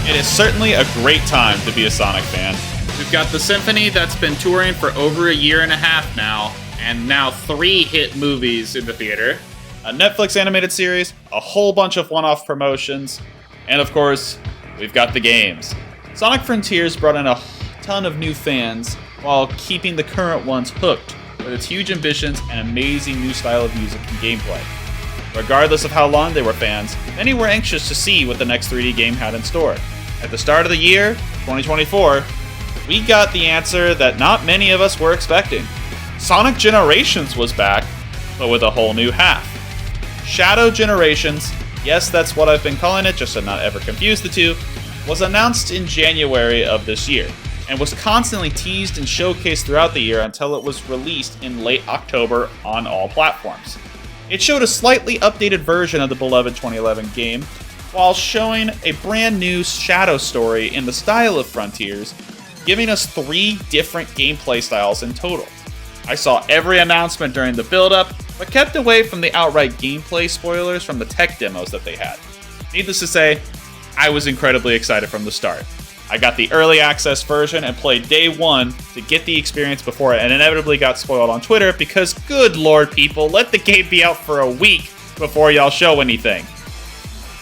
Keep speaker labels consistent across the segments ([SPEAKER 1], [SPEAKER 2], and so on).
[SPEAKER 1] It is certainly a great time to be a Sonic fan.
[SPEAKER 2] We've got the Symphony that's been touring for over a year and a half now, and now 3 hit movies in the theater.
[SPEAKER 1] A Netflix animated series, a whole bunch of one-off promotions, and of course, we've got the games. Sonic Frontiers brought in a ton of new fans while keeping the current ones hooked with its huge ambitions and amazing new style of music and gameplay. Regardless of how long they were fans, many were anxious to see what the next 3D game had in store. At the start of the year, 2024, we got the answer that not many of us were expecting. Sonic Generations was back, but with a whole new half. Shadow Generations, yes, that's what I've been calling it, just to not ever confuse the two, was announced in January of this year, and was constantly teased and showcased throughout the year until it was released in late October on all platforms. It showed a slightly updated version of the beloved 2011 game, while showing a brand new Shadow story in the style of Frontiers, giving us 3 different gameplay styles in total. I saw every announcement during the build-up, but kept away from the outright gameplay spoilers from the tech demos that they had. Needless to say, I was incredibly excited from the start. I got the early access version and played day 1 to get the experience before it, and inevitably got spoiled on Twitter because, good lord people, let the game be out for a week before y'all show anything.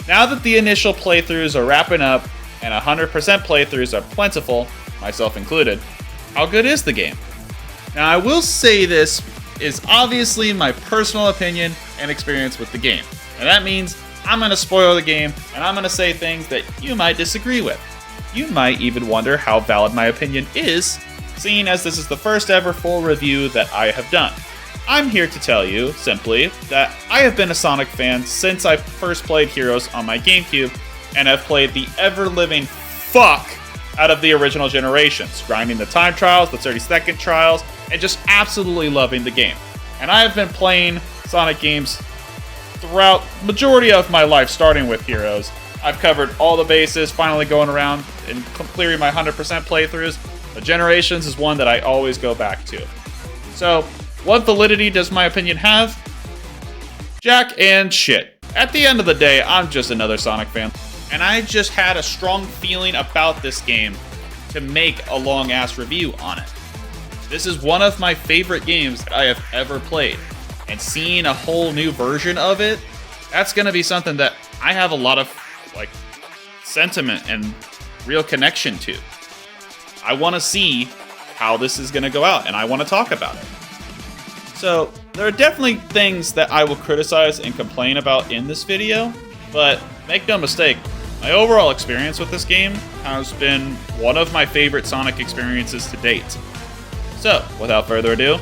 [SPEAKER 1] Now that the initial playthroughs are wrapping up, and 100% playthroughs are plentiful, myself included, how good is the game? Now I will say this is obviously my personal opinion and experience with the game, and that means I'm going to spoil the game, and I'm going to say things that you might disagree with. You might even wonder how valid my opinion is, seeing as this is the first ever full review that I have done. I'm here to tell you, simply, that I have been a Sonic fan since I first played Heroes on my GameCube, and have played the ever-living fuck out of the original generations, grinding the time trials, the 30-second trials, and just absolutely loving the game. And I have been playing Sonic games throughout the majority of my life, starting with Heroes. I've covered all the bases, finally going around and clearing my 100% playthroughs, but Generations is one that I always go back to. So, what validity does my opinion have? Jack and shit. At the end of the day, I'm just another Sonic fan, and I just had a strong feeling about this game to make a long-ass review on it. This is one of my favorite games that I have ever played, and seeing a whole new version of it, that's going to be something that I have a lot of sentiment and real connection to. I want to see how this is going to go out, and I want to talk about it. So, there are definitely things that I will criticize and complain about in this video, but make no mistake, my overall experience with this game has been one of my favorite Sonic experiences to date. So, without further ado,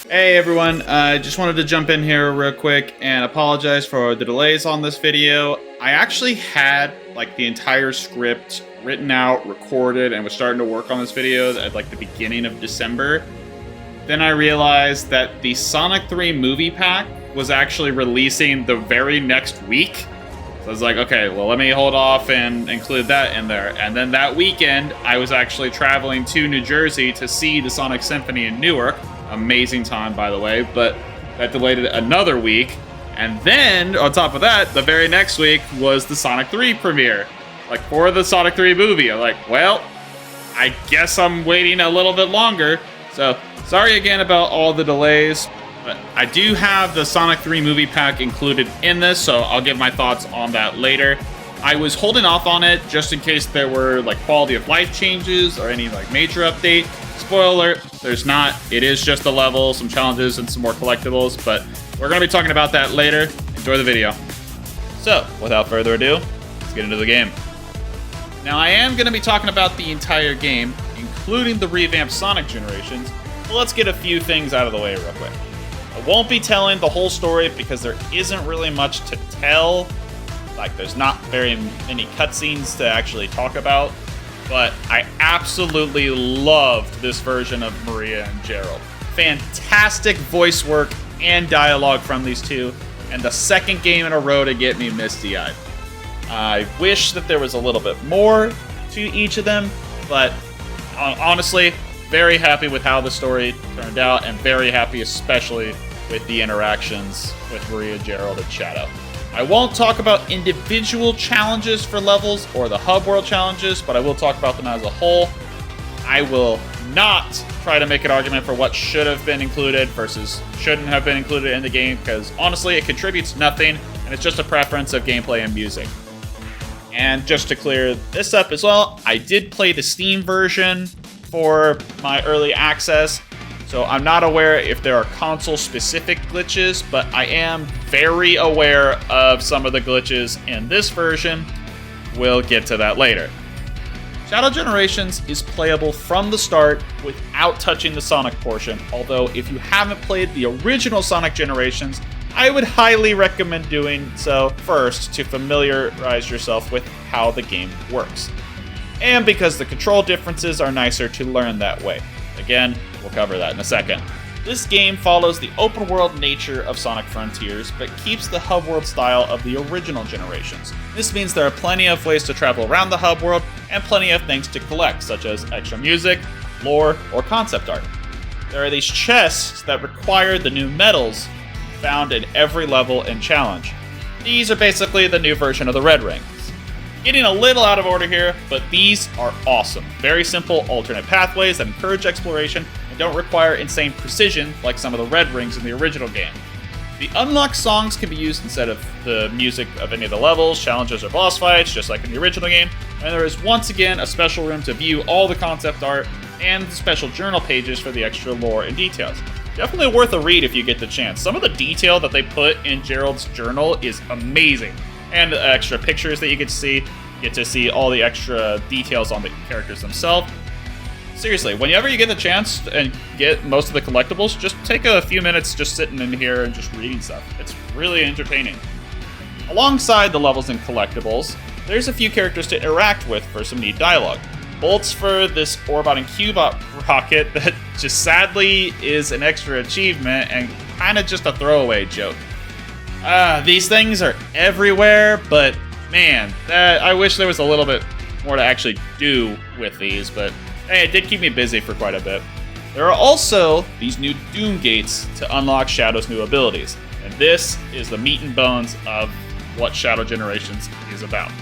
[SPEAKER 1] hey everyone, I just wanted to jump in here real quick and apologize for the delays on this video. I actually had the entire script written out, recorded, and was starting to work on this video at the beginning of December. Then I realized that the Sonic 3 movie pack was actually releasing the very next week. So I was like, okay, well, let me hold off and include that in there. And then that weekend, I was actually traveling to New Jersey to see the Sonic Symphony in Newark. Amazing time, by the way, but that delayed it another week. And then, on top of that, the very next week was the Sonic 3 premiere. For the Sonic 3 movie. I'm like, well, I guess I'm waiting a little bit longer. So, sorry again about all the delays, but I do have the Sonic 3 movie pack included in this, so I'll give my thoughts on that later. I was holding off on it just in case there were quality of life changes or any major update. Spoiler alert, there's not. It is just the level, some challenges, and some more collectibles, but we're going to be talking about that later. Enjoy the video. So, without further ado, let's get into the game. Now, I am going to be talking about the entire game, including the revamped Sonic Generations, but let's get a few things out of the way real quick. I won't be telling the whole story because there isn't really much to tell. There's not very many cutscenes to actually talk about, but I absolutely loved this version of Maria and Gerald. Fantastic voice work and dialogue from these two, and the second game in a row to get me misty-eyed. I wish that there was a little bit more to each of them, but honestly, very happy with how the story turned out, and very happy especially with the interactions with Maria, Gerald, and Shadow. I won't talk about individual challenges for levels or the hub world challenges, but I will talk about them as a whole. I will not try to make an argument for what should have been included versus shouldn't have been included in the game, because honestly, it contributes nothing, and it's just a preference of gameplay and music. And just to clear this up as well, I did play the Steam version for my early access, so I'm not aware if there are console-specific glitches, but I am very aware of some of the glitches in this version. We'll get to that later. Shadow Generations is playable from the start without touching the Sonic portion, although if you haven't played the original Sonic Generations, I would highly recommend doing so first to familiarize yourself with how the game works. And because the control differences are nicer to learn that way. Again, we'll cover that in a second. This game follows the open world nature of Sonic Frontiers, but keeps the hub world style of the original Generations. This means there are plenty of ways to travel around the hub world, and plenty of things to collect, such as extra music, lore, or concept art. There are these chests that require the new medals found in every level and challenge. These are basically the new version of the Red Rings. Getting a little out of order here, but these are awesome. Very simple alternate pathways that encourage exploration and don't require insane precision like some of the Red Rings in the original game. The unlocked songs can be used instead of the music of any of the levels, challenges, or boss fights, just like in the original game, and there is once again a special room to view all the concept art and the special journal pages for the extra lore and details. Definitely worth a read if you get the chance. Some of the detail that they put in Gerald's journal is amazing. And the extra pictures that you get to see all the extra details on the characters themselves. Seriously, whenever you get the chance and get most of the collectibles, just take a few minutes just sitting in here and just reading stuff. It's really entertaining. Alongside the levels and collectibles, there's a few characters to interact with for some neat dialogue. Bolts for this Orbot and Cubot rocket that just sadly is an extra achievement and kind of just a throwaway joke. These things are everywhere, but man, I wish there was a little bit more to actually do with these, but hey, it did keep me busy for quite a bit. There are also these new Doom Gates to unlock Shadow's new abilities, and this is the meat and bones of what Shadow Generations is about.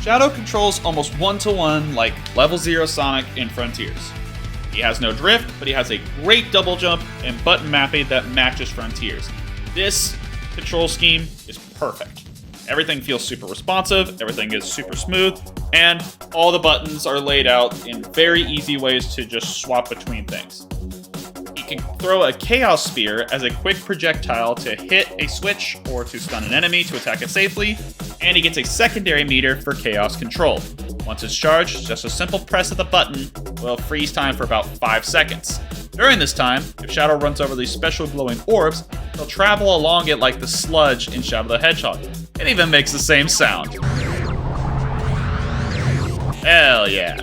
[SPEAKER 1] Shadow controls almost one-to-one like Level 0 Sonic in Frontiers. He has no drift, but he has a great double jump and button mapping that matches Frontiers. This control scheme is perfect. Everything feels super responsive, everything is super smooth, and all the buttons are laid out in very easy ways to just swap between things. He can throw a Chaos Spear as a quick projectile to hit a switch or to stun an enemy to attack it safely, and he gets a secondary meter for Chaos Control. Once it's charged, just a simple press of the button will freeze time for about 5 seconds. During this time, if Shadow runs over these special glowing orbs, he'll travel along it like the sludge in Shadow the Hedgehog. It even makes the same sound. Hell yeah.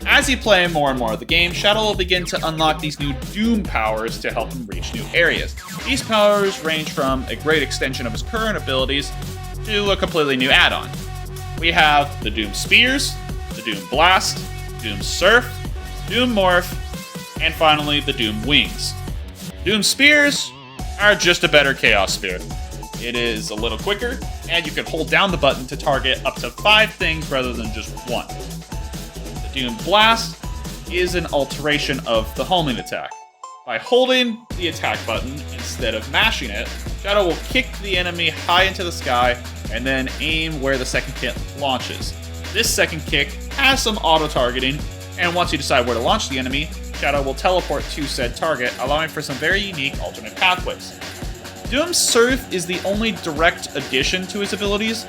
[SPEAKER 1] As you play more and more of the game, Shadow will begin to unlock these new Doom powers to help him reach new areas. These powers range from a great extension of his current abilities to a completely new add-on. We have the Doom Spears, the Doom Blast, Doom Surf, Doom Morph, and finally the Doom Wings. Doom Spears are just a better Chaos Spear. It is a little quicker, and you can hold down the button to target up to 5 things rather than just 1. The Doom Blast is an alteration of the homing attack. By holding the attack button instead of mashing it, Shadow will kick the enemy high into the sky and then aim where the second kick launches. This second kick has some auto-targeting, and once you decide where to launch the enemy, Shadow will teleport to said target, allowing for some very unique alternate pathways. Doom Surf is the only direct addition to his abilities.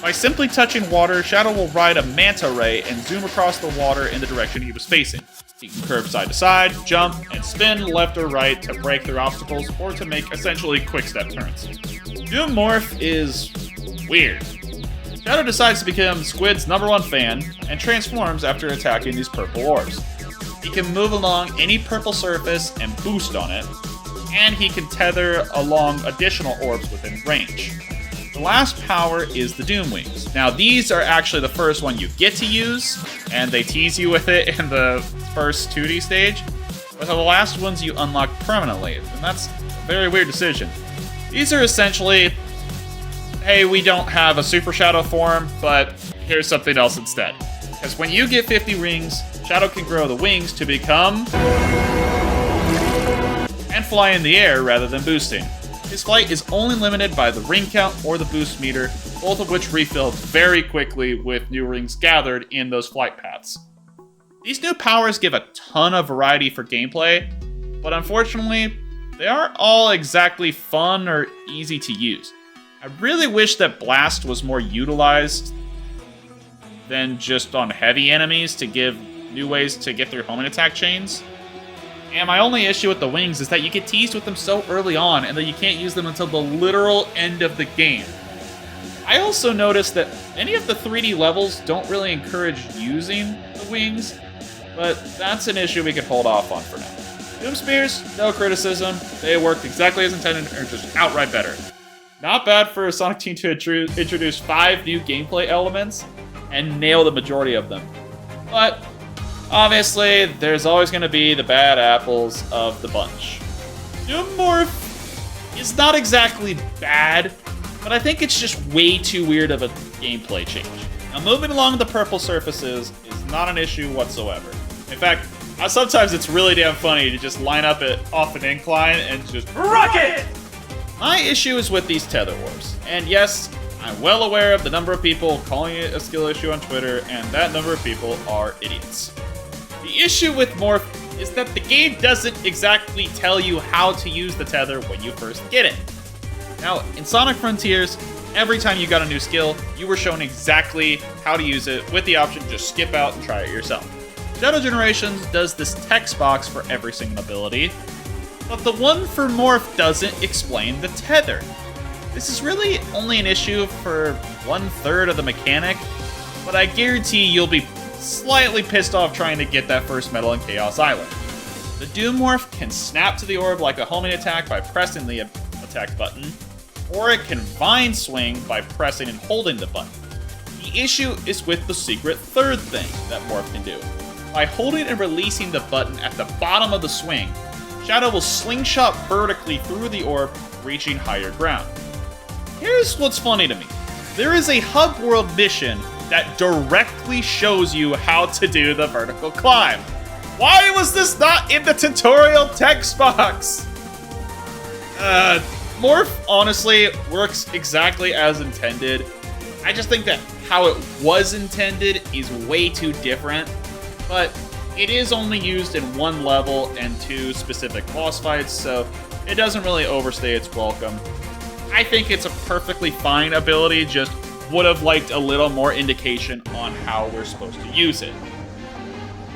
[SPEAKER 1] By simply touching water, Shadow will ride a manta ray and zoom across the water in the direction he was facing. He can curve side to side, jump, and spin left or right to break through obstacles or to make essentially quick-step turns. Doom Morph is weird. Shadow decides to become Squid's #1 fan and transforms after attacking these purple orbs. He can move along any purple surface and boost on it, and he can tether along additional orbs within range. The last power is the Doom Wings. Now, these are actually the first one you get to use, and they tease you with it in the first 2D stage, but the last ones you unlock permanently, and that's a very weird decision. These are essentially
[SPEAKER 2] hey, we don't have a Super Shadow form, but here's something else instead. Because when you get 50 rings, Shadow can grow the wings to become and fly in the air rather than boosting. His flight is only limited by the ring count or the boost meter, both of which refilled very quickly with new rings gathered in those flight paths. These new powers give a ton of variety for gameplay, but unfortunately, they aren't all exactly fun or easy to use. I really wish that Blast was more utilized than just on heavy enemies to give new ways to get through homing attack chains. And my only issue with the wings is that you get teased with them so early on and that you can't use them until the literal end of the game. I also noticed that many of the 3D levels don't really encourage using the wings, but that's an issue we can hold off on for now. Doom Spears, no criticism. They worked exactly as intended and are just outright better. Not bad for a Sonic team to introduce 5 new gameplay elements and nail the majority of them. But obviously, there's always going to be the bad apples of the bunch. Doom Morph is not exactly bad, but I think it's just way too weird of a gameplay change. Now, moving along the purple surfaces is not an issue whatsoever. In fact, sometimes it's really damn funny to just line up it off an incline and just rock it! My issue is with these tether wars. And yes, I'm well aware of the number of people calling it a skill issue on Twitter, and that number of people are idiots. The issue with Morph is that the game doesn't exactly tell you how to use the tether when you first get it. Now, in Sonic Frontiers, every time you got a new skill, you were shown exactly how to use it with the option to just skip out and try it yourself. Shadow Generations does this text box for every single ability, but the one for Morph doesn't explain the tether. This is really only an issue for 1/3 of the mechanic, but I guarantee you'll be slightly pissed off trying to get that first medal in Chaos Island. The Doom Morph can snap to the orb like a homing attack by pressing the attack button, or it can vine swing by pressing and holding the button. The issue is with the secret third thing that Morph can do. By holding and releasing the button at the bottom of the swing, Shadow will slingshot vertically through the orb, reaching higher ground. Here's what's funny to me. There is a Hub World mission that directly shows you how to do the vertical climb. Why was this not in the tutorial text box? Morph honestly works exactly as intended. I just think that how it was intended is way too different, but it is only used in 1 level and 2 specific boss fights, so it doesn't really overstay its welcome. I think it's a perfectly fine ability, just would have liked a little more indication on how we're supposed to use it.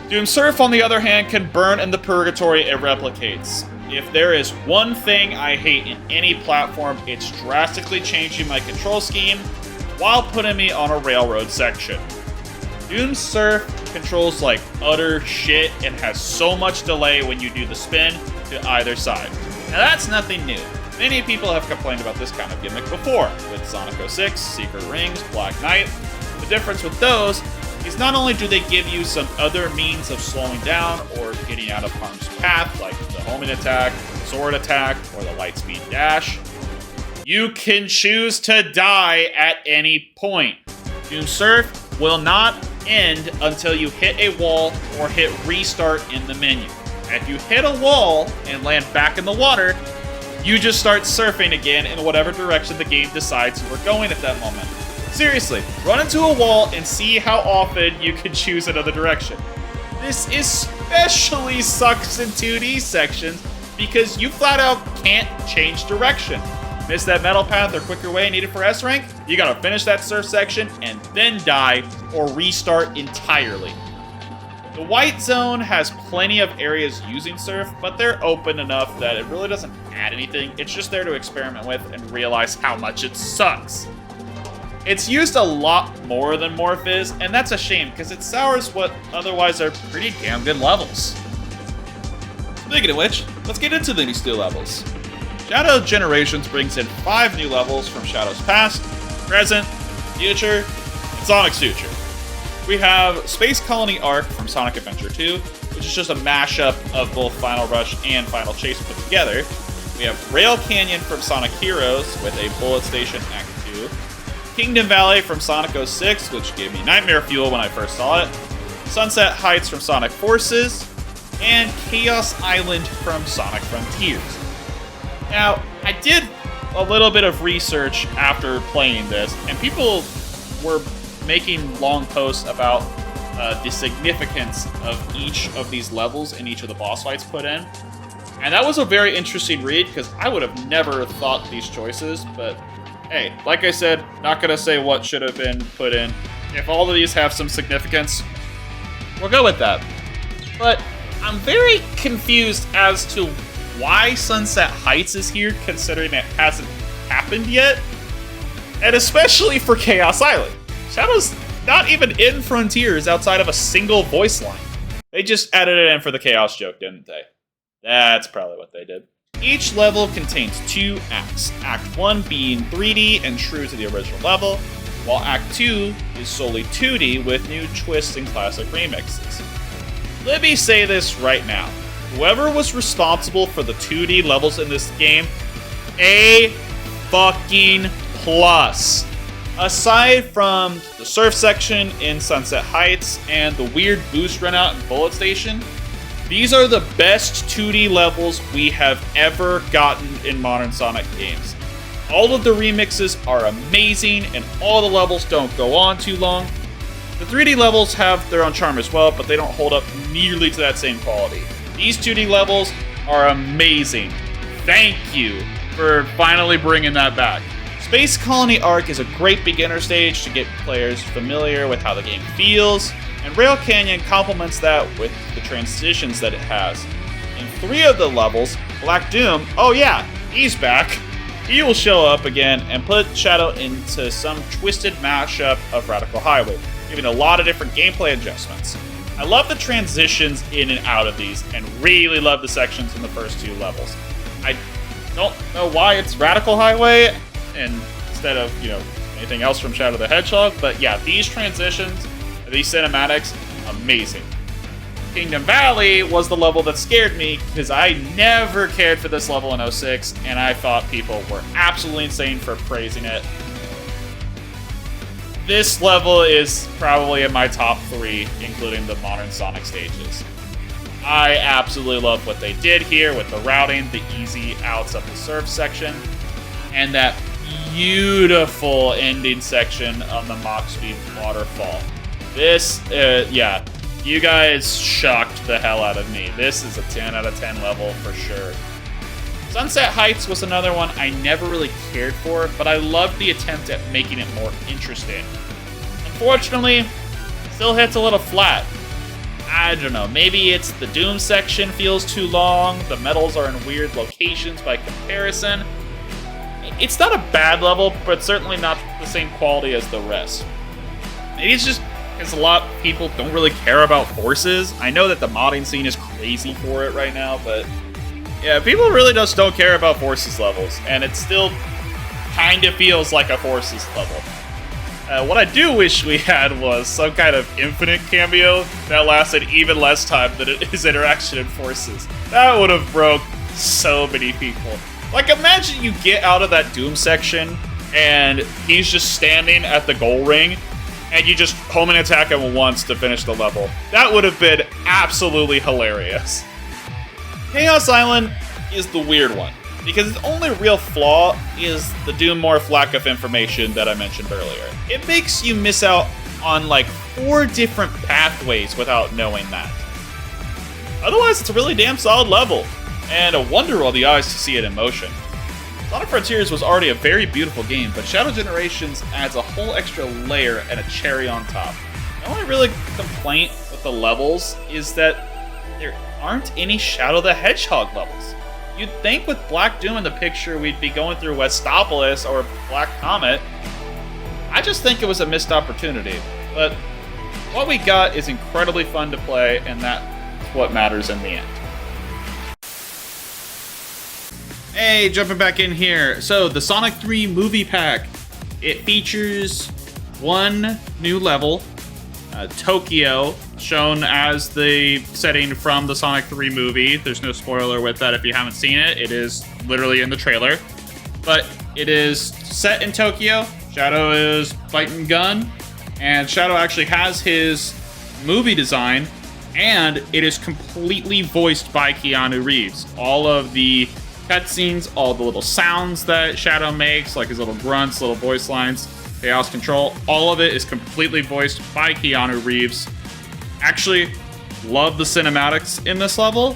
[SPEAKER 2] Doom Surf, on the other hand, can burn in the purgatory it replicates. If there is one thing I hate in any platform, it's drastically changing my control scheme while putting me on a railroad section. Doom Surf controls like utter shit and has so much delay when you do the spin to either side. Now that's nothing new. Many people have complained about this kind of gimmick before, with Sonic 06, Secret Rings, Black Knight. The difference with those is not only do they give you some other means of slowing down or getting out of harm's path, like the homing attack, sword attack, or the light speed dash, you can choose to die at any point. Doom Surf will not end until you hit a wall or hit restart in the menu. If you hit a wall and land back in the water, you just start surfing again in whatever direction the game decides you are going at that moment. Seriously, run into a wall and see how often you can choose another direction. This especially sucks in 2D sections because you flat out can't change direction. Miss that metal path or quicker way needed for S rank, you gotta finish that surf section and then die or restart entirely. The white zone has plenty of areas using surf, but they're open enough that it really doesn't add anything. It's just there to experiment with and realize how much it sucks. It's used a lot more than Morph is, and that's a shame because it sours what otherwise are pretty damn good levels. Speaking of which, let's get into the new steel levels. Shadow Generations brings in 5 new levels from Shadow's past, present, future, and Sonic's future. We have Space Colony Arc from Sonic Adventure 2, which is just a mashup of both Final Rush and Final Chase put together. We have Rail Canyon from Sonic Heroes with a Bullet Station Act
[SPEAKER 1] 2, Kingdom Valley from Sonic 06, which gave me nightmare fuel when I first saw it, Sunset Heights from Sonic Forces, and Chaos Island from Sonic Frontiers. Now, I did a little bit of research after playing this, and people were making long posts about the significance of each of these levels and each of the boss fights put in. And that was a very interesting read, because I would have never thought these choices, but hey, like I said, not gonna say what should have been put in. If all of these have some significance, we'll go with that. But I'm very confused as to why Sunset Heights is here, considering it hasn't happened yet. And especially for Chaos Island. Shadow's not even in Frontiers outside of a single voice line. They just added it in for the Chaos joke, didn't they? That's probably what they did. Each level contains 2 acts, Act 1 being 3D and true to the original level, while Act 2 is solely 2D with new twists and classic remixes. Let me say this right now. Whoever was responsible for the 2D levels in this game, A fucking plus. Aside from the surf section in Sunset Heights and the weird boost run out in Bullet Station, these are the best 2D levels we have ever gotten in modern Sonic games. All of the remixes are amazing, and all the levels don't go on too long. The 3D levels have their own charm as well, but they don't hold up nearly to that same quality. These 2D levels are amazing. Thank you for finally bringing that back. Space Colony Arc is a great beginner stage to get players familiar with how the game feels, and Rail Canyon complements that with the transitions that it has. In 3 of the levels, Black Doom, oh yeah, he's back. He will show up again and put Shadow into some twisted mashup of Radical Highway, giving a lot of different gameplay adjustments. I love the transitions in and out of these, and really love the sections in the first 2 levels. I don't know why it's Radical Highway instead of, anything else from Shadow the Hedgehog, but yeah, these transitions, these cinematics, amazing. Kingdom Valley was the level that scared me, because I never cared for this level in 06, and I thought people were absolutely insane for praising it. This level is probably in my top 3, including the modern Sonic stages. I absolutely love what they did here with the routing, the easy outs of the surf section, and that beautiful ending section on the Mach Speed waterfall. This, you guys shocked the hell out of me. This is a 10 out of 10 level for sure. Sunset Heights was another one I never really cared for, but I loved the attempt at making it more interesting. Unfortunately, still hits a little flat. I don't know, maybe it's the Doom section feels too long, the medals are in weird locations by comparison. It's not a bad level, but certainly not the same quality as the rest. Maybe it's just because a lot of people don't really care about Forces. I know that the modding scene is crazy for it right now, but yeah, people really just don't care about Forces levels, and it still kind of feels like a Forces level. What I do wish we had was some kind of infinite cameo that lasted even less time than his interaction in Forces. That would have broke so many people. Like, imagine you get out of that Doom section, and he's just standing at the goal ring, and you just home and attack him once to finish the level. That would have been absolutely hilarious. Chaos Island is the weird one, because its only real flaw is the Doom Morph lack of information that I mentioned earlier. It makes you miss out on like 4 different pathways without knowing that. Otherwise, it's a really damn solid level, and a wonder of the eyes to see it in motion. Sonic Frontiers was already a very beautiful game, but Shadow Generations adds a whole extra layer and a cherry on top. The only really complaint with the levels is that there aren't any Shadow the Hedgehog levels. You'd think with Black Doom in the picture we'd be going through Westopolis or Black Comet. I just think it was a missed opportunity, but what we got is incredibly fun to play, and that's what matters in the end. Hey, jumping back in here. So, the Sonic 3 movie pack. It features 1 new level, Tokyo, shown as the setting from the Sonic 3 movie. There's no spoiler with that if you haven't seen it. It is literally in the trailer. But
[SPEAKER 2] It is set in Tokyo. Shadow is fighting gun, and Shadow actually has his movie design, and it is completely voiced by Keanu Reeves. All of the cutscenes, all the little sounds that Shadow makes, like his little grunts, little voice lines, Chaos Control, all of it is completely voiced by Keanu Reeves. Actually, love the cinematics in this level.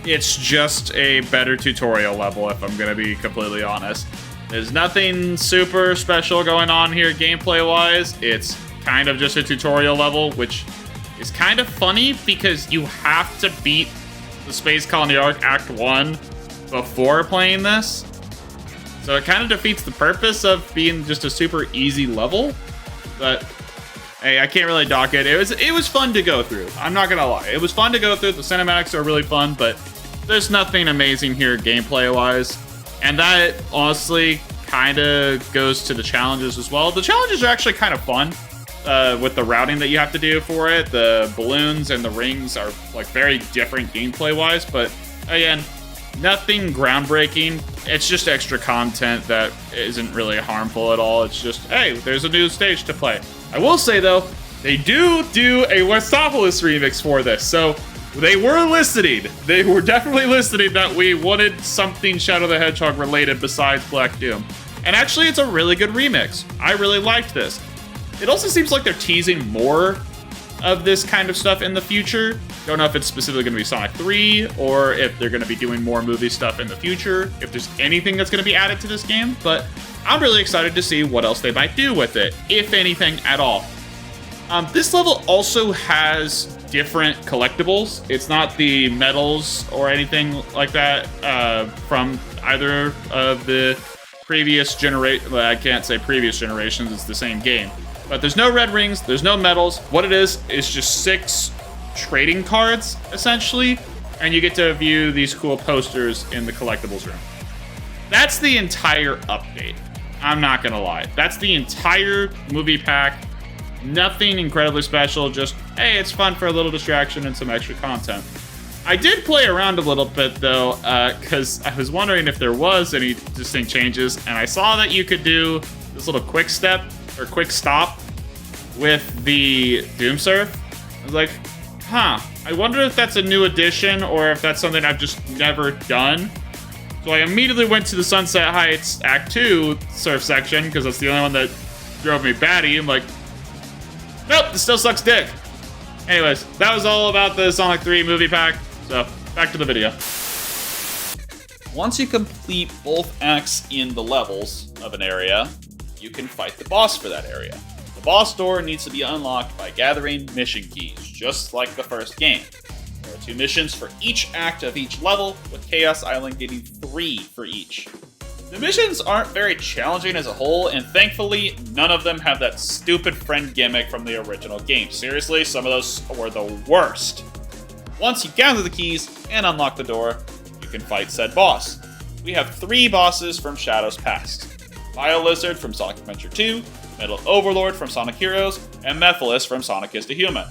[SPEAKER 2] It's just a better tutorial level, if I'm going to be completely honest. There's nothing super special going on here gameplay-wise. It's kind of just a tutorial level, which is kind of funny because you have to beat the Space Colony Arc Act 1 before playing this. So it kind of defeats the purpose of being just a super easy level. But hey, I can't really dock it. It was fun to go through. I'm not going to lie. It was fun to go through. The cinematics are really fun, but there's nothing amazing here gameplay-wise. And that, honestly, kind of goes to the challenges as well. The challenges are actually kind of fun with the routing that you have to do for it. The balloons and the rings are, like, very different gameplay-wise. But, again, nothing groundbreaking. It's just extra content that isn't really harmful at all. It's just, hey, there's a new stage to play. I will say, though, they do a Westopolis remix for this. So they were listening. They were definitely listening that we wanted something Shadow the Hedgehog related besides Black Doom. And actually, it's a really good remix. I really liked this. It also seems like they're teasing more of this kind of stuff in the future. Don't know if it's specifically going to be Sonic 3 or if they're going to be doing more movie stuff in the future, if there's anything that's going to be added to this game. But I'm really excited to see what else they might do with it, if anything at all. This level also has different collectibles. It's not the medals or anything like that from either of the previous generation. Well, I can't say previous generations, it's the same game. But there's no red rings, there's no medals. What it is just 6 trading cards, essentially, and you get to view these cool posters in the collectibles room. That's the entire update. I'm not gonna lie. That's the entire movie pack. Nothing incredibly special, just, hey, it's fun for a little distraction and some extra content. I did play around a little bit, though, because I was wondering if there was any distinct changes, and I saw that you could do this little quick step, or quick stop, with the Doom Surf. I was like, huh, I wonder if that's a new addition, or if that's something I've just never done. So I immediately went to the Sunset Heights Act 2 surf section, because that's the only one that drove me batty. I'm like, nope, this still sucks dick. Anyways, that was all about the Sonic 3 movie pack, so back to the video.
[SPEAKER 1] Once you complete both acts in the levels of an area, you can fight the boss for that area. The boss door needs to be unlocked by gathering mission keys, just like the first game. There are 2 missions for each act of each level, with Chaos Island getting 3 for each. The missions aren't very challenging as a whole, and thankfully, none of them have that stupid friend gimmick from the original game. Seriously, some of those were the worst. Once you gather the keys and unlock the door, you can fight said boss. We have 3 bosses from Shadow's past. BioLizard from Sonic Adventure 2, Metal Overlord from Sonic Heroes, and Mephiles from Sonic is the Human.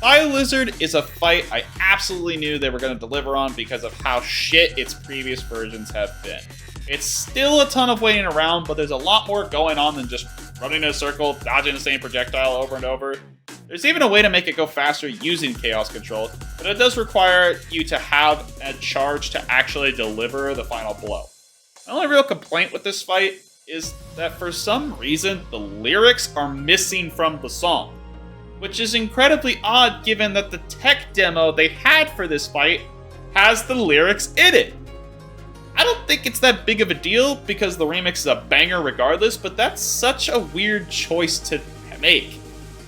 [SPEAKER 1] BioLizard is a fight I absolutely knew they were going to deliver on because of how shit its previous versions have been. It's still a ton of waiting around, but there's a lot more going on than just running in a circle, dodging the same projectile over and over. There's even a way to make it go faster using Chaos Control, but it does require you to have a charge to actually deliver the final blow. The only real complaint with this fight is that for some reason, the lyrics are missing from the song, which is incredibly odd given that the tech demo they had for this fight has the lyrics in it. I don't think it's that big of a deal because the remix is a banger regardless, but that's such a weird choice to make.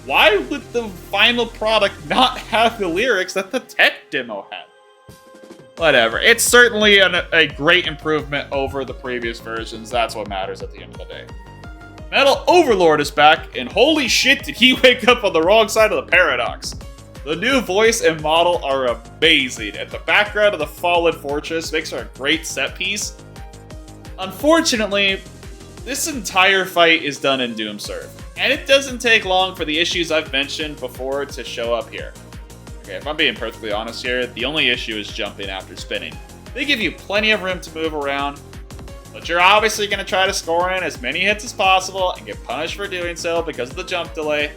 [SPEAKER 1] Why would the final product not have the lyrics that the tech demo had? Whatever. It's certainly a great improvement over the previous versions. That's what matters at the end of the day. Metal Overlord is back, and holy shit did he wake up on the wrong side of the paradox. The new voice and model are amazing, and the background of the fallen fortress makes for a great set piece. Unfortunately, this entire fight is done in Doom Surf, and it doesn't take long for the issues I've mentioned before to show up here. Okay, if I'm being perfectly honest here, the only issue is jumping after spinning.
[SPEAKER 2] They give you plenty of room to move around, but you're obviously going to try to score in as many hits as possible and get punished for doing so because of the jump delay.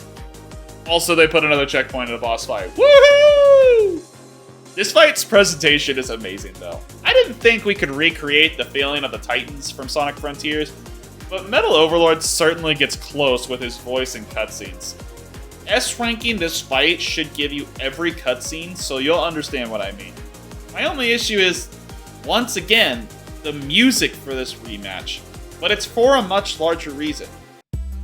[SPEAKER 2] Also, they put another checkpoint in the boss fight. Woohoo! This fight's presentation is amazing, though. I didn't think we could recreate the feeling of the Titans from Sonic Frontiers, but Metal Overlord certainly gets close with his voice and cutscenes. S-ranking this fight should give you every cutscene, so you'll understand what I mean. My only issue is, once again, the music for this rematch, but it's for a much larger reason.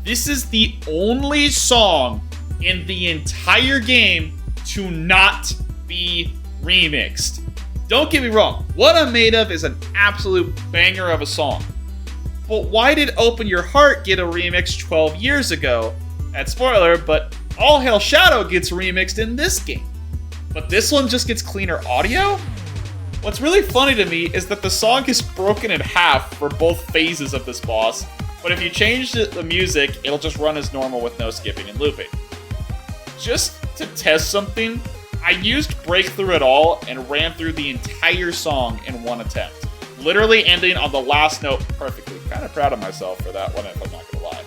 [SPEAKER 2] This is the only song in the entire game to not be remixed. Don't get me wrong, What I'm Made Of is an absolute banger of a song. But why did Open Your Heart get a remix 12 years ago? And spoiler, but All Hail Shadow gets remixed in this game. But this one just gets cleaner audio? What's really funny to me is that the song is broken in half for both phases of this boss, but if you change the music, it'll just run as normal with no skipping and looping. Just to test something, I used Breakthrough It All and ran through the entire song in one attempt, literally ending on the last note perfectly. Kind of proud of myself for that one, if I'm not gonna lie.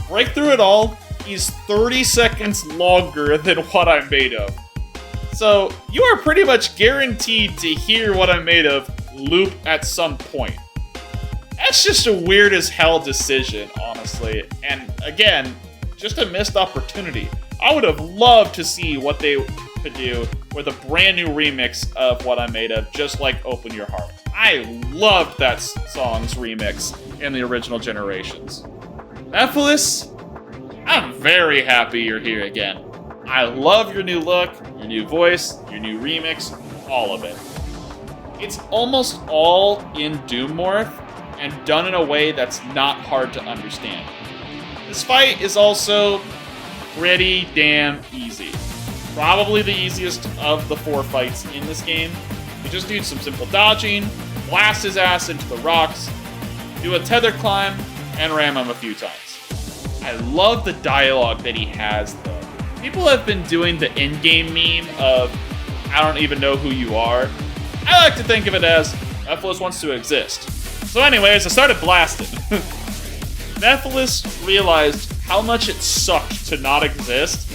[SPEAKER 2] Breakthrough It All is 30 seconds longer than What I'm Made Of. So, you are pretty much guaranteed to hear What I'm Made Of loop at some point. That's just a weird as hell decision, honestly. And again, just a missed opportunity. I would have loved to see what they could do with a brand new remix of What I'm Made Of, just like Open Your Heart. I loved that song's remix in the original generations. Nephilis, I'm very happy you're here again. I love your new look, your new voice, your new remix, all of it. It's almost all in Doom Morph, and done in a way that's not hard to understand. This fight is also pretty damn easy. Probably the easiest of the 4 fights in this game. You just do some simple dodging, blast his ass into the rocks, do a tether climb, and ram him a few times. I love the dialogue that he has, though. People have been doing the in-game meme of, I don't even know who you are. I like to think of it as, Nephilis wants to exist. So anyways, I started blasting. Nephilis realized how much it sucked to not exist.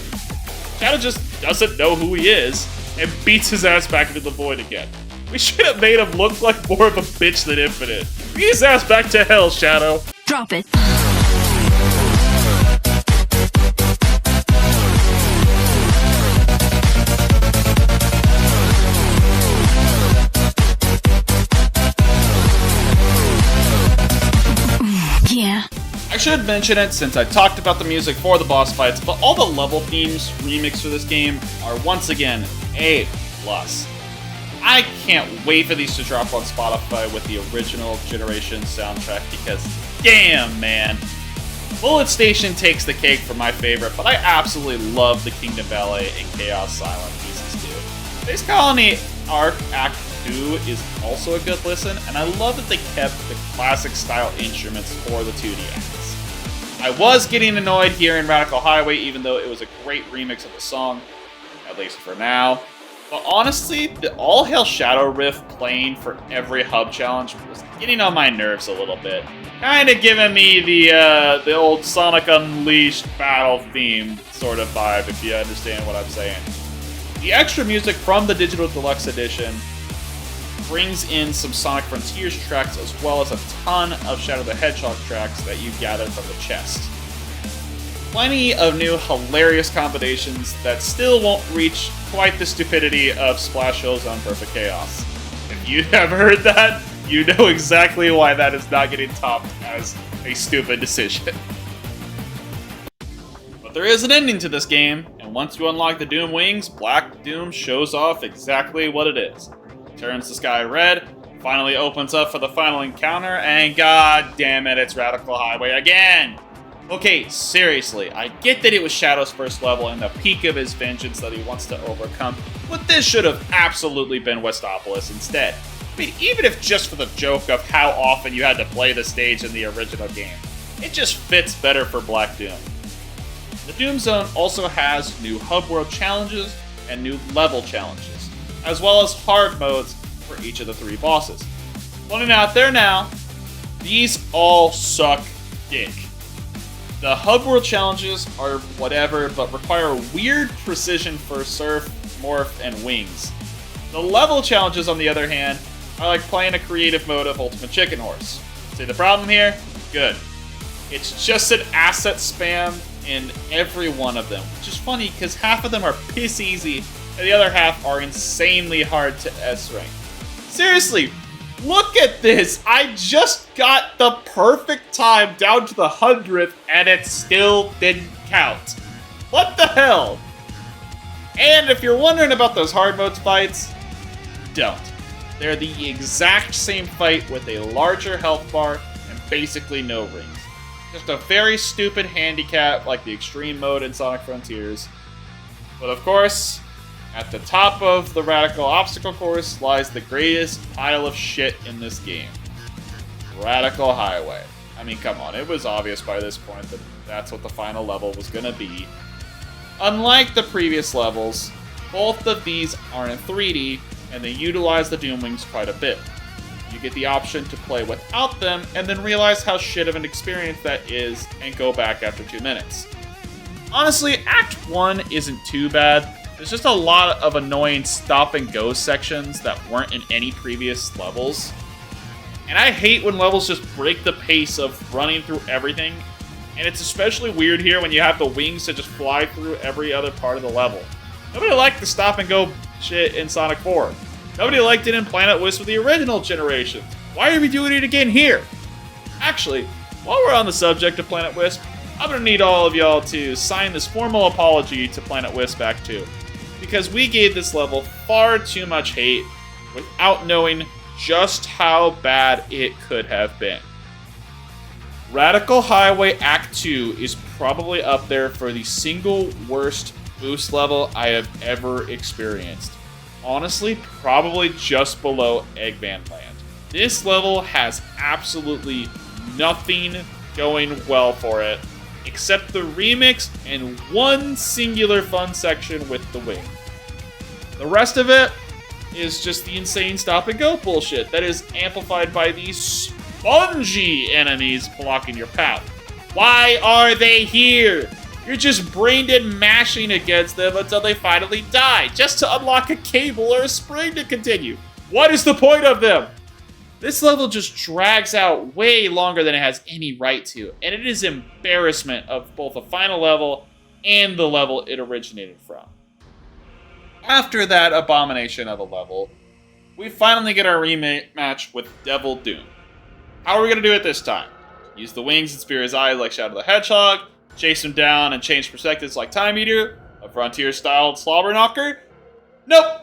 [SPEAKER 2] Shadow just doesn't know who he is, and beats his ass back into the void again. We should have made him look like more of a bitch than Infinite. Beat his ass back to hell, Shadow.
[SPEAKER 3] Drop it.
[SPEAKER 2] I should mention it since I talked about the music for the boss fights, but all the level themes remixed for this game are once again A+. I can't wait for these to drop on Spotify with the original generation soundtrack because damn, man. Bullet Station takes the cake for my favorite, but I absolutely love the Kingdom Ballet and Chaos Silent pieces too. Space Colony Arc Act 2 is also a good listen, and I love that they kept the classic style instruments for the 2D acts. I was getting annoyed hearing Radical Highway, even though it was a great remix of the song, at least for now. But honestly, the All Hail Shadow riff playing for every hub challenge was getting on my nerves a little bit. Kinda giving me the old Sonic Unleashed battle theme sort of vibe, if you understand what I'm saying. The extra music from the Digital Deluxe Edition brings in some Sonic Frontiers tracks as well as a ton of Shadow the Hedgehog tracks that you gather from the chest. Plenty of new hilarious combinations that still won't reach quite the stupidity of Splash Hill's Own Perfect Chaos. If you have heard that, you know exactly why that is not getting topped as a stupid decision. But there is an ending to this game, and once you unlock the Doom Wings, Black Doom shows off exactly what it is. Turns the sky red, finally opens up for the final encounter, and god damn it, it's Radical Highway again! Okay, seriously, I get that it was Shadow's first level and the peak of his vengeance that he wants to overcome, but this should have absolutely been Westopolis instead. I mean, even if just for the joke of how often you had to play the stage in the original game, it just fits better for Black Doom. The Doom Zone also has new hub world challenges and new level challenges, as well as hard modes for each of the 3 bosses. Pointing out there now, these all suck dick. The hub world challenges are whatever, but require weird precision for Surf, Morph, and Wings. The level challenges, on the other hand, are like playing a creative mode of Ultimate Chicken Horse. See the problem here? Good. It's just an asset spam in every one of them, which is funny because half of them are piss easy and the other half are insanely hard to S-rank. Seriously, look at this! I just got the perfect time down to the 100th and it still didn't count. What the hell? And if you're wondering about those hard mode fights, don't. They're the exact same fight with a larger health bar and basically no rings. Just a very stupid handicap like the extreme mode in Sonic Frontiers. But of course, at the top of the Radical Obstacle Course lies the greatest pile of shit in this game. Radical Highway. I mean, come on, it was obvious by this point that that's what the final level was gonna be. Unlike the previous levels, both of these are in 3D, and they utilize the Doom Wings quite a bit. You get the option to play without them, and then realize how shit of an experience that is, and go back after 2 minutes. Honestly, Act 1 isn't too bad. There's just a lot of annoying stop-and-go sections that weren't in any previous levels. And I hate when levels just break the pace of running through everything, and it's especially weird here when you have the wings to just fly through every other part of the level. Nobody liked the stop-and-go shit in Sonic 4. Nobody liked it in Planet Wisp with the original generation. Why are we doing it again here? Actually, while we're on the subject of Planet Wisp, I'm gonna need all of y'all to sign this formal apology to Planet Wisp Act 2. Because we gave this level far too much hate without knowing just how bad it could have been. Radical Highway Act 2 is probably up there for the single worst boost level I have ever experienced. Honestly, probably just below Eggman Land. This level has absolutely nothing going well for it, except the remix and one singular fun section with the wing. The rest of it is just the insane stop-and-go bullshit that is amplified by these spongy enemies blocking your path. Why are they here? You're just brain-dead mashing against them until they finally die, just to unlock a cable or a spring to continue. What is the point of them? This level just drags out way longer than it has any right to, and it is embarrassment of both the final level and the level it originated from. After that abomination of a level, we finally get our rematch with Devil Doom. How are we going to do it this time? Use the wings and spear his eyes like Shadow the Hedgehog, chase him down and change perspectives like Time Eater, a Frontier-styled slobber knocker? Nope!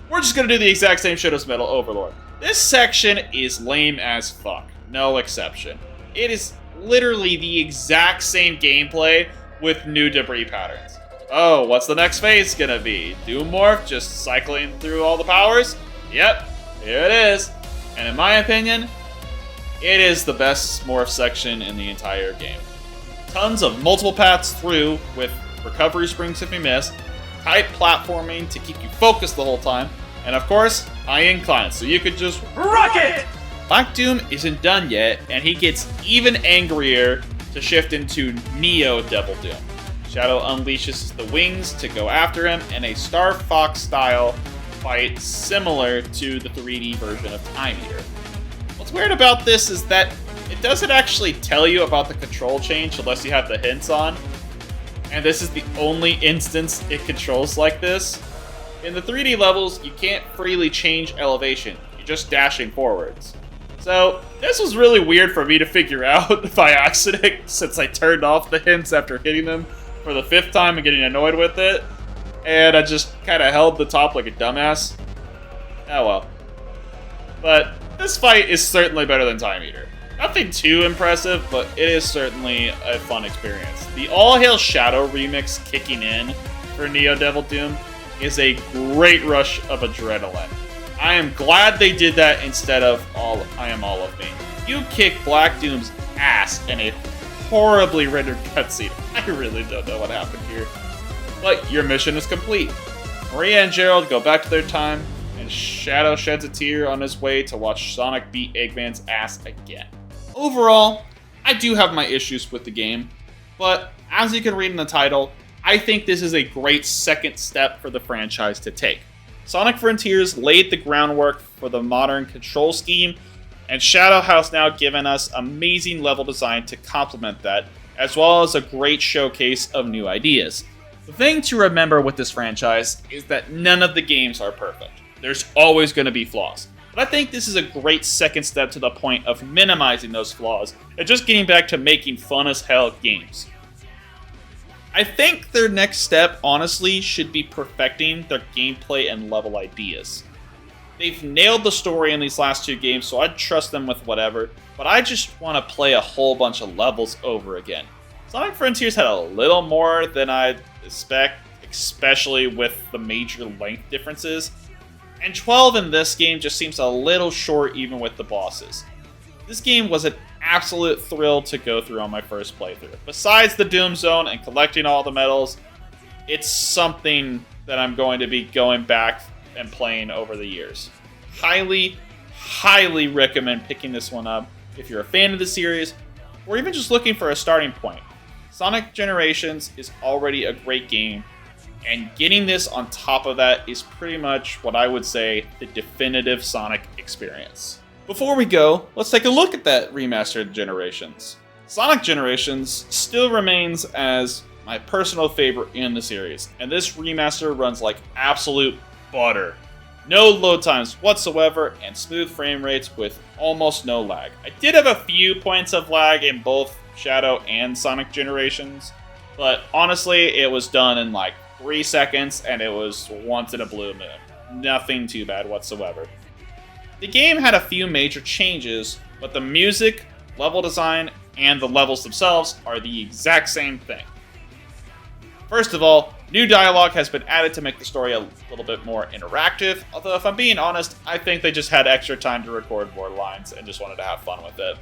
[SPEAKER 2] We're just gonna do the exact same shit as Metal Overlord. This section is lame as fuck, no exception. It is literally the exact same gameplay with new debris patterns. Oh, what's the next phase gonna be? Doom Morph just cycling through all the powers? Yep, here it is. And in my opinion, it is the best Morph section in the entire game. Tons of multiple paths through with recovery springs if you miss, tight platforming to keep you focused the whole time, and of course, high inclines so you could just rock it! Black Doom isn't done yet, and he gets even angrier to shift into Neo Devil Doom. Shadow unleashes the wings to go after him in a Star Fox style fight similar to the 3D version of Time Eater. What's weird about this is that it doesn't actually tell you about the control change unless you have the hints on. And this is the only instance it controls like this. In the 3D levels, you can't freely change elevation. You're just dashing forwards. So, this was really weird for me to figure out by accident since I turned off the hints after hitting them for the 5th time and getting annoyed with it. And I just kind of held the top like a dumbass. Oh well. But this fight is certainly better than Time Eater. Nothing too impressive, but it is certainly a fun experience. The All Hail Shadow remix kicking in for Neo Devil Doom is a great rush of adrenaline. I am glad they did that instead of I Am All of Me. You kick Black Doom's ass in a horribly rendered cutscene. I really don't know what happened here. But your mission is complete. Maria and Gerald go back to their time, and Shadow sheds a tear on his way to watch Sonic beat Eggman's ass again. Overall, I do have my issues with the game, but as you can read in the title, I think this is a great second step for the franchise to take. Sonic Frontiers laid the groundwork for the modern control scheme, and Shadow has now given us amazing level design to complement that, as well as a great showcase of new ideas. The thing to remember with this franchise is that none of the games are perfect. There's always going to be flaws. But I think this is a great second step to the point of minimizing those flaws and just getting back to making fun as hell games. I think their next step, honestly, should be perfecting their gameplay and level ideas. They've nailed the story in these last two games, so I'd trust them with whatever, but I just want to play a whole bunch of levels over again. Sonic Frontiers had a little more than I'd expect, especially with the major length differences, and 12 in this game just seems a little short even with the bosses. This game was an absolute thrill to go through on my first playthrough. Besides the Doom Zone and collecting all the medals, it's something that I'm going to be going back and playing over the years. Highly, highly recommend picking this one up if you're a fan of the series, or even just looking for a starting point. Sonic Generations is already a great game, and getting this on top of that is pretty much what I would say the definitive Sonic experience. Before we go, let's take a look at that remastered Generations. Sonic Generations still remains as my personal favorite in the series, and this remaster runs like absolute butter. No load times whatsoever, and smooth frame rates with almost no lag. I did have a few points of lag in both Shadow and Sonic Generations, but honestly, it was done in like 3 seconds, and it was once in a blue moon. Nothing too bad whatsoever. The game had a few major changes, but the music, level design, and the levels themselves are the exact same thing. First of all, new dialogue has been added to make the story a little bit more interactive, although if I'm being honest, I think they just had extra time to record more lines and just wanted to have fun with it.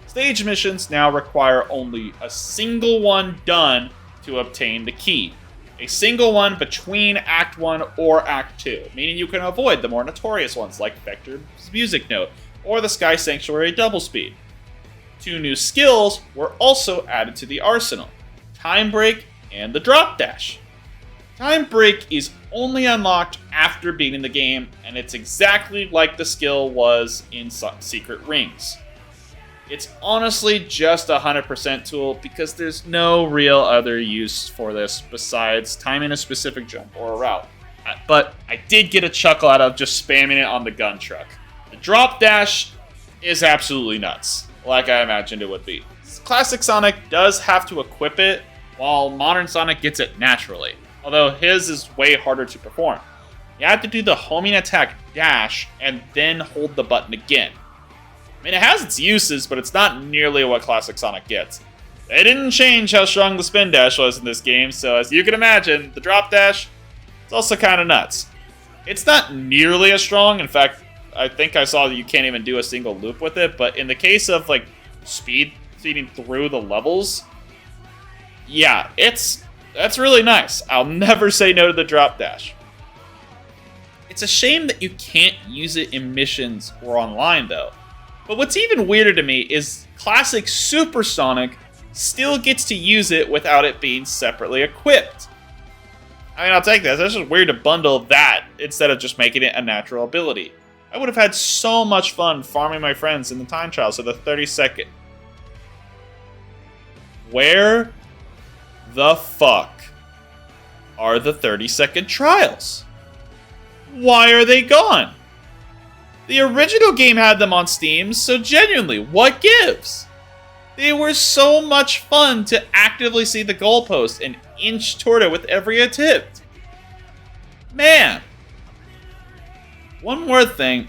[SPEAKER 2] Stage missions now require only a single one done to obtain the key. A single one between Act 1 or Act 2, meaning you can avoid the more notorious ones like Vector's Music Note or the Sky Sanctuary Double Speed. 2 new skills were also added to the arsenal, Time Break and the Drop Dash. Time Break is only unlocked after beating the game, and it's exactly like the skill was in Secret Rings. It's honestly just a 100% tool because there's no real other use for this besides timing a specific jump or a route. But I did get a chuckle out of just spamming it on the gun truck. The Drop Dash is absolutely nuts, like I imagined it would be. Classic Sonic does have to equip it, while modern Sonic gets it naturally, although his is way harder to perform. You have to do the homing attack dash and then hold the button again. I mean, it has its uses, but it's not nearly what classic Sonic gets. They didn't change how strong the spin dash was in this game, so as you can imagine, the drop dash is also kind of nuts. It's not nearly as strong. In fact, I think I saw that you can't even do a single loop with it, but in the case of like speeding through the levels, yeah, that's really nice. I'll never say no to the drop dash. It's a shame that you can't use it in missions or online, though. But what's even weirder to me is classic Super Sonic still gets to use it without it being separately equipped. I mean, I'll take that. It's just weird to bundle that instead of just making it a natural ability. I would have had so much fun farming my friends in the time trials of the 30-second. Where the fuck are the 30-second trials? Why are they gone? The original game had them on Steam, so genuinely, what gives? They were so much fun to actively see the goalpost and inch toward it with every attempt. Man. One more thing.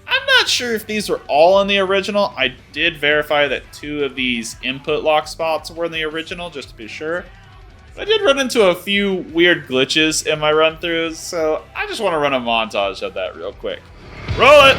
[SPEAKER 2] I'm not sure if these were all in the original. I did verify that 2 of these input lock spots were in the original, just to be sure. I did run into a few weird glitches in my run-throughs, so I just want to run a montage of that real quick. Roll it!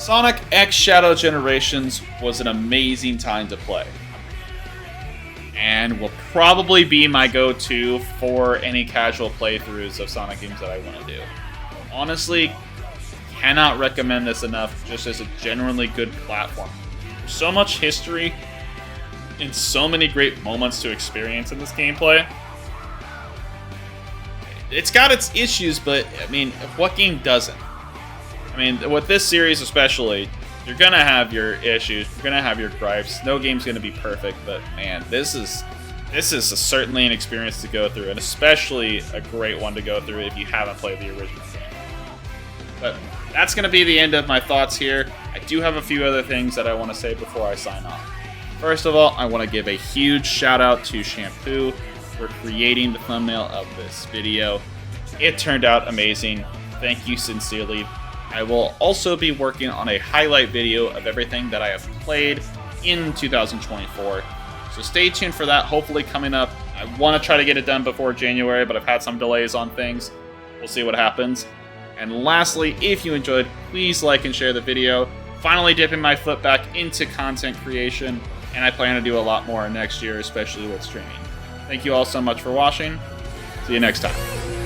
[SPEAKER 1] Sonic X Shadow Generations was an amazing time to play, and will probably be my go-to for any casual playthroughs of Sonic games that I want to do. Honestly, cannot recommend this enough just as a genuinely good platform. There's so much history and so many great moments to experience in this gameplay. It's got its issues, but I mean, what game doesn't? I mean, with this series especially, you're gonna have your issues, you're gonna have your gripes. No game's gonna be perfect, but man, this is certainly an experience to go through, and especially a great one to go through if you haven't played the original game. But that's gonna be the end of my thoughts here. I do have a few other things that I want to say before I sign off. First of all, I want to give a huge shout out to Shampoo for creating the thumbnail of this video. It turned out amazing. Thank you sincerely. I will also be working on a highlight video of everything that I have played in 2024. So stay tuned for that, hopefully coming up. I want to try to get it done before January, but I've had some delays on things. We'll see what happens. And lastly, if you enjoyed, please like and share the video. Finally dipping my foot back into content creation, and I plan to do a lot more next year, especially with streaming. Thank you all so much for watching. See you next time.